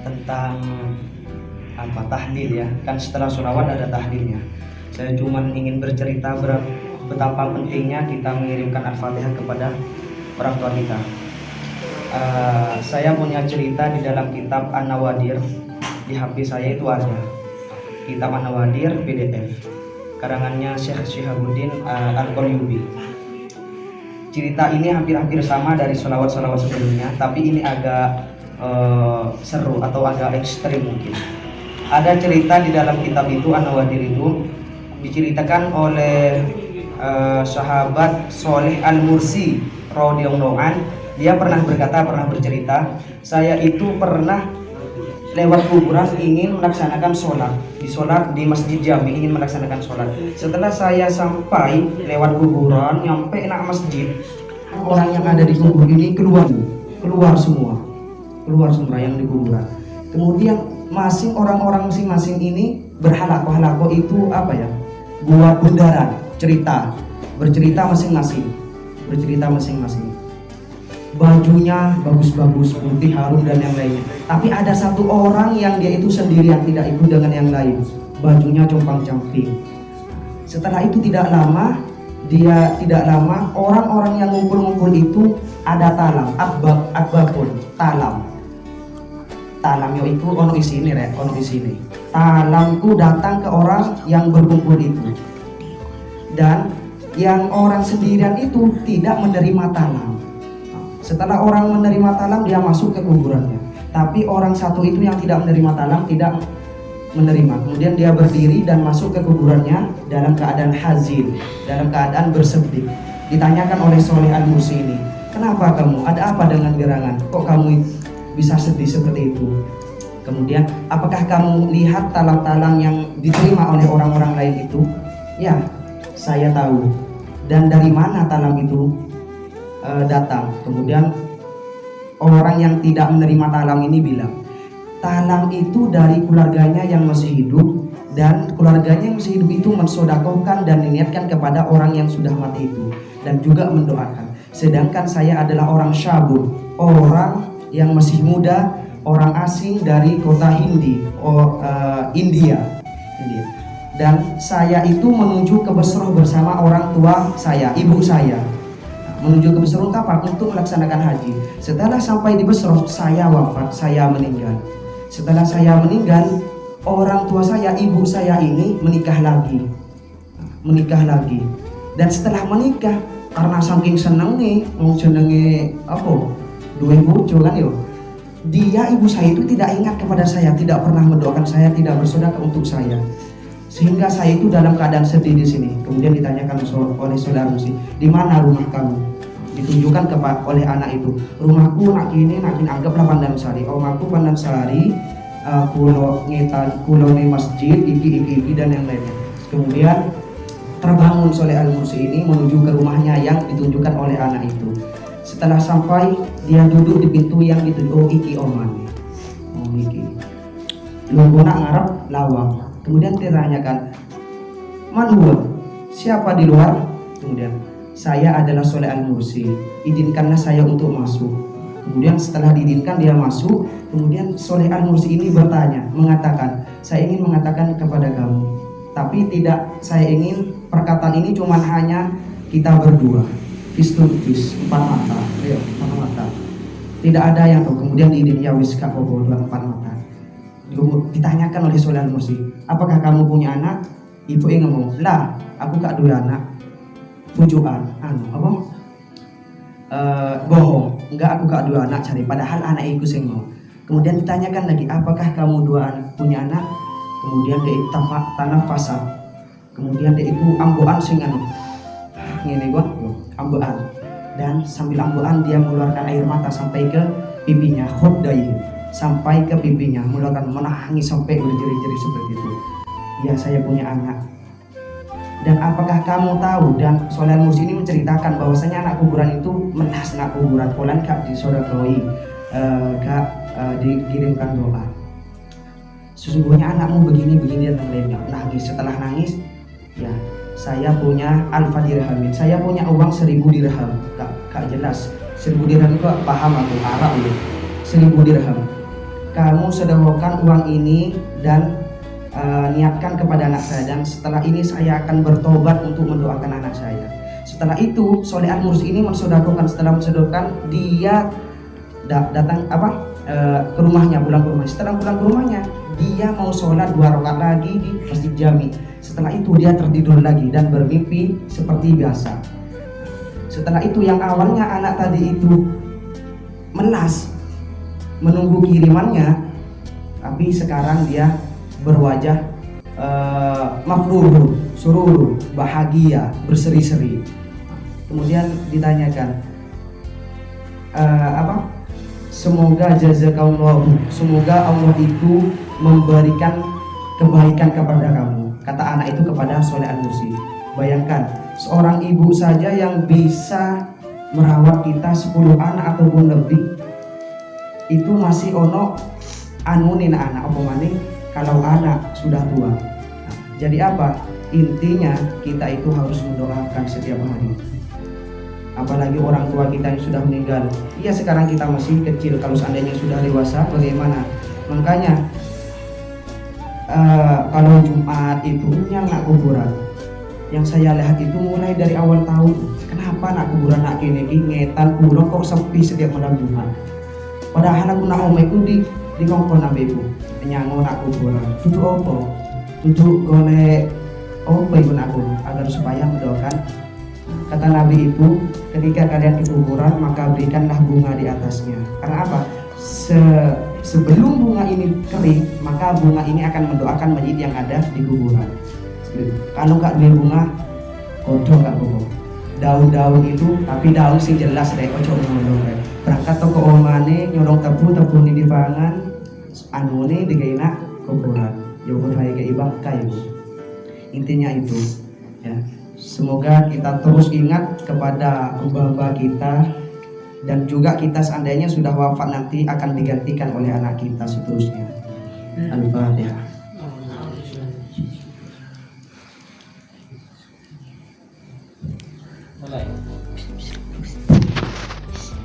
tentang tahlil ya. Kan setelah sholawat ada tahlilnya. Saya cuma ingin bercerita betapa pentingnya kita mengirimkan Al-Fatihah kepada orang tua kita. Saya punya cerita di dalam kitab An-Nawadir. Di HP saya itu ada kitab An-Nawadir PDF karangannya Syekh Syihabuddin Al-Qalyubi. Cerita ini hampir-hampir sama dari sholawat-sholawat sebelumnya, tapi ini agak seru atau agak ekstrim mungkin. Ada cerita di dalam kitab itu, An-Nawadir itu diceritakan oleh sahabat Soleh Al-Mursi radhiyallahu an. Dia pernah bercerita, saya itu pernah lewat kuburan ingin melaksanakan sholat di Masjid Jami, ingin melaksanakan sholat. Setelah saya sampai lewat kuburan, nyampe nak masjid, orang yang ada di kubur ini keluar semua yang di kuburan. Kemudian orang-orang masing-masing ini berhalaqah itu buat bundaran bercerita masing-masing. Bajunya bagus-bagus, putih, harum dan yang lainnya. Tapi ada satu orang yang dia itu sendirian, tidak ikut dengan yang lain. Bajunya compang-camping. Setelah itu tidak lama orang-orang yang ngumpul-ngumpul itu ada talam, akbabun, talam itu ono isine. Talamku datang ke orang yang berkumpul itu. Dan yang orang sendirian itu tidak menerima talam. Setelah orang menerima talam, dia masuk ke kuburannya. Tapi orang satu itu yang tidak menerima talam tidak menerima. Kemudian dia berdiri dan masuk ke kuburannya dalam keadaan hazin, dalam keadaan bersedih. Ditanyakan oleh Soleh Al-Mursi ini, kenapa kamu? Ada apa dengan gerangan? Kok kamu bisa sedih seperti itu? Kemudian, apakah kamu lihat talam-talam yang diterima oleh orang-orang lain itu? Ya, saya tahu. Dan dari mana talam itu datang? Kemudian orang yang tidak menerima talam ini bilang, talam itu dari keluarganya yang masih hidup, dan keluarganya yang masih hidup itu mensodakohkan dan diniatkan kepada orang yang sudah mati itu, dan juga mendoakan. Sedangkan saya adalah orang syabun, orang yang masih muda, orang asing dari kota India. Dan saya itu menuju ke Basrah bersama orang tua saya, ibu saya, menuju ke Basrah untuk melaksanakan haji. Setelah sampai di Basrah, saya wafat, saya meninggal. Setelah saya meninggal, orang tua saya, ibu saya ini menikah lagi. Dan setelah menikah, karena saking seneng nih, mau jenenge duwe bojo kan yo. Dia, ibu saya itu tidak ingat kepada saya, tidak pernah mendoakan saya, tidak bersedekah untuk saya. Sehingga saya itu dalam keadaan sedih di sini. Kemudian ditanyakan oleh saudara Musi, di mana rumah kamu? Ditunjukkan oleh anak itu, rumahku nak kini anggaplah Pandansari. Omaku Pandansari, kulo ni masjid iki dan yang lainnya. Kemudian terbangun Soleh Al-Mursi ini menuju ke rumahnya yang ditunjukkan oleh anak itu. Setelah sampai, dia duduk di pintu yang dituju, iki oman, iki lu nak ngarep lawang. Kemudian ditanyakan, man huwa, siapa di luar? Kemudian, saya adalah Soleh Al-Mursi, izinkanlah saya untuk masuk. Kemudian setelah diizinkan dia masuk. Kemudian Soleh Al-Mursi ini mengatakan, saya ingin mengatakan kepada kamu, tapi tidak, saya ingin perkataan ini cuma hanya kita berdua, face to face, empat mata. Tidak ada yang tahu. Kemudian diizinkan, ya wis kak bobo, empat mata. Ditanyakan oleh Soleh Al-Mursi, apakah kamu punya anak? Ibu yang ngomong, lah aku gak dua anak. Tujuan, bohong, enggak, aku gak dua anak cari, padahal anak iku sing mau. Kemudian ditanyakan lagi, apakah kamu punya anak? Kemudian dia itu tanah fasad. Kemudian dia itu amboan sing amboan. Dan sambil amboan dia mengeluarkan air mata sampai ke pipinya, sampai ke pipinya, menangis sampai berjerit-jerit seperti itu. Ya, saya punya anak. Dan apakah kamu tahu, dan Soleh Al-Mursi ini menceritakan bahwasanya anak kuburan itu menas anak kuburan polan kak disodakoi, dikirimkan doa. Sesungguhnya anakmu begini dan lainnya. Nangis. Setelah nangis, ya saya punya alfa dirhamin, saya punya uang 1000 dirham. Kak jelas 1000 dirham itu paham aku Arab ya. 1000 dirham. kamu sedekahkan uang ini dan niatkan kepada anak saya, dan setelah ini saya akan bertobat untuk mendoakan anak saya. Setelah itu Soleh Al-Mursi ini mensedekahkan. Setelah mensedekahkan, dia datang ke rumahnya, pulang ke rumah. Setelah pulang ke rumahnya, dia mau sholat 2 rakaat lagi di Masjid Jami. Setelah itu dia tertidur lagi dan bermimpi seperti biasa. Setelah itu yang awalnya anak tadi itu melas menunggu kirimannya, tapi sekarang dia berwajah mafruh, surur, bahagia, berseri-seri. Kemudian ditanyakan, semoga jazakallahu, semoga Allah itu memberikan kebaikan kepada kamu, kata anak itu kepada Soleh Al-Mursi. Bayangkan, seorang ibu saja yang bisa merawat kita 10 anak ataupun lebih, itu masih ono anunin anak omongane kalau anak sudah tua. Nah, jadi apa? Intinya kita itu harus mendoakan setiap hari. Apalagi orang tua kita yang sudah meninggal. Iya, sekarang kita masih kecil, kalau seandainya sudah dewasa bagaimana? Makanya kalau Jumat itu nak kuburan. Yang saya lihat itu mulai dari awal tahun, kenapa nak kuburan nak kene ngetan kuburan kok sepi setiap malam Jumat. Padahal aku nak omah itu di ngongkon nabi ibu nyango nak kuburan. Tujuh opo? Tujuh golek opo ibu aku agar supaya mendoakan. Kata Nabi itu, ketika kalian ke kuburan maka berikanlah bunga di atasnya. Karena apa? Sebelum bunga ini kering, maka bunga ini akan mendoakan mayit yang ada di kuburan. Kalau nggak beli bunga, kodok nggak bohong. Daun-daun itu, tapi daun sing jelas deh, ojo ngomong. Berangkat toko omane nyolong tebu ini dipangan, anu ini digaina kuburan. Yobot hai ke ibang kayu. Intinya itu, ya. Semoga kita terus ingat kepada hamba-hamba kita, dan juga kita seandainya sudah wafat nanti akan digantikan oleh anak kita seterusnya. Al-Fatihah.